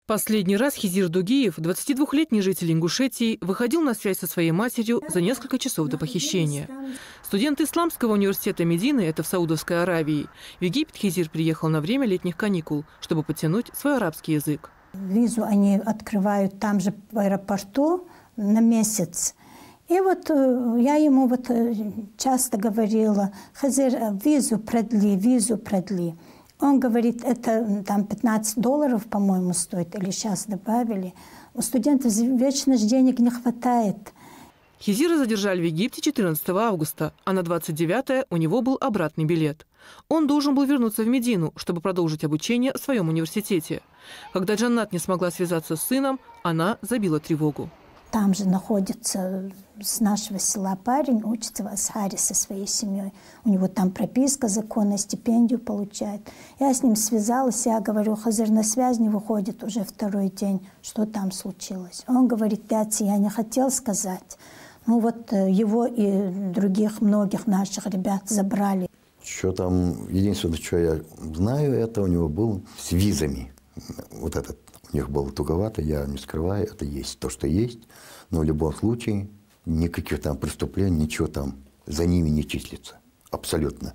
Последний раз Хизир Дугиев, 22-летний житель Ингушетии, выходил на связь со своей матерью за несколько часов до похищения. Студент Исламского университета Медины, это в Саудовской Аравии, в Египет Хизир приехал на время летних каникул, чтобы подтянуть свой арабский язык. Визу они открывают там же в аэропорту на месяц. И вот я ему часто говорила: Хизир, визу продли. Он говорит, это там $15, по-моему, стоит, или сейчас добавили. У студентов вечно денег не хватает. Хизира задержали в Египте 14 августа, а на 29 у него был обратный билет. Он должен был вернуться в Медину, чтобы продолжить обучение в своем университете. Когда Джаннат не смогла связаться с сыном, она забила тревогу. Там же находится с нашего села парень, учится в Асхаре со своей семьей. У него там прописка законная, стипендию получает. Я с ним связалась, я говорю: Хизир на связь не выходит уже второй день. Что там случилось? Он говорит: дядя, я не хотел сказать. Ну вот его и других многих наших ребят забрали. Что там, единственное, что я знаю, это у него был с визами. Вот этот у них было туговато, я не скрываю, это есть то, что есть. Но в любом случае никаких там преступлений, ничего там за ними не числится. Абсолютно.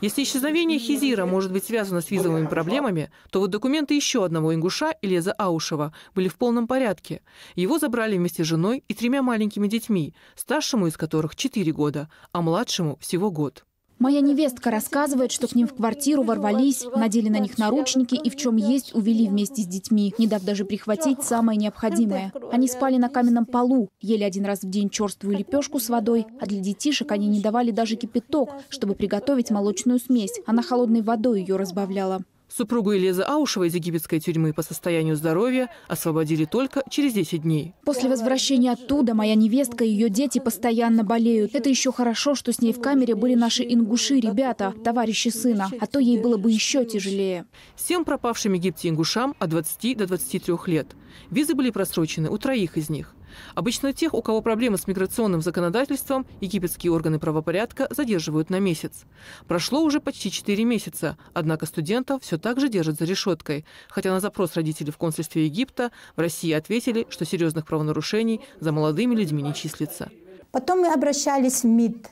Если исчезновение Хизира может быть связано с визовыми проблемами, то вот документы еще одного ингуша, Ильяза Аушева, были в полном порядке. Его забрали вместе с женой и 3 маленькими детьми, старшему из которых 4 года, а младшему всего год. Моя невестка рассказывает, что к ним в квартиру ворвались, надели на них наручники и в чем есть увели вместе с детьми, не дав даже прихватить самое необходимое. Они спали на каменном полу, ели 1 раз в день черствую лепешку с водой, а для детишек они не давали даже кипяток, чтобы приготовить молочную смесь. Она холодной водой ее разбавляла. Супругу Ильяза Аушева из египетской тюрьмы по состоянию здоровья освободили только через 10 дней. После возвращения оттуда моя невестка и ее дети постоянно болеют. Это еще хорошо, что с ней в камере были наши ингуши, ребята, товарищи сына, а то ей было бы еще тяжелее. 7 пропавшим в Египте ингушам от 20 до 23 лет. Визы были просрочены у 3 из них. Обычно тех, у кого проблемы с миграционным законодательством, египетские органы правопорядка задерживают на месяц. Прошло уже почти 4 месяца, однако студентов все так же держат за решеткой. Хотя на запрос родителей в консульстве Египта в России ответили, что серьезных правонарушений за молодыми людьми не числится. Потом мы обращались в МИД.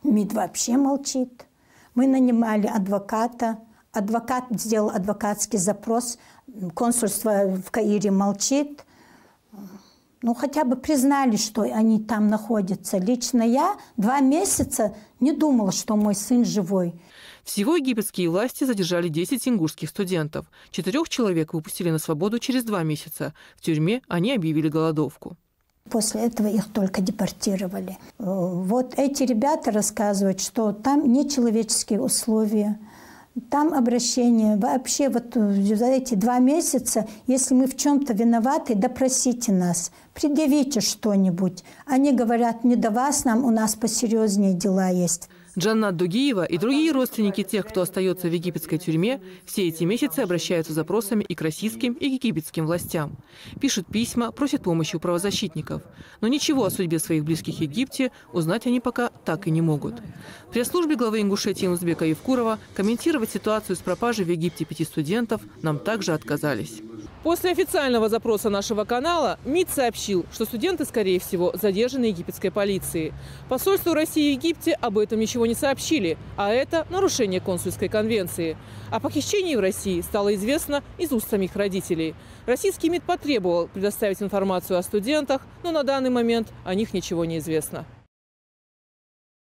МИД вообще молчит. Мы нанимали адвоката. Адвокат сделал адвокатский запрос. Консульство в Каире молчит. Ну, хотя бы признали, что они там находятся. Лично я 2 месяца не думала, что мой сын живой. Всего египетские власти задержали 10 ингушских студентов. 4 человек выпустили на свободу через 2 месяца. В тюрьме они объявили голодовку. После этого их только депортировали. Вот эти ребята рассказывают, что там нечеловеческие условия. Там обращение. Вообще вот за эти 2 месяца, если мы в чем-то виноваты, допросите нас, предъявите что-нибудь. Они говорят: не до вас нам, у нас посерьезнее дела есть. Джаннат Дугиева и другие родственники тех, кто остается в египетской тюрьме, все эти месяцы обращаются с запросами и к российским, и к египетским властям. Пишут письма, просят помощи у правозащитников. Но ничего о судьбе своих близких в Египте узнать они пока так и не могут. В пресс-службе главы Ингушетии Музбека Евкурова комментировать ситуацию с пропажей в Египте 5 студентов нам также отказались. После официального запроса нашего канала МИД сообщил, что студенты, скорее всего, задержаны египетской полицией. Посольству России в Египте об этом ничего не сообщили, а это нарушение консульской конвенции. О похищении в России стало известно из уст самих родителей. Российский МИД потребовал предоставить информацию о студентах, но на данный момент о них ничего не известно.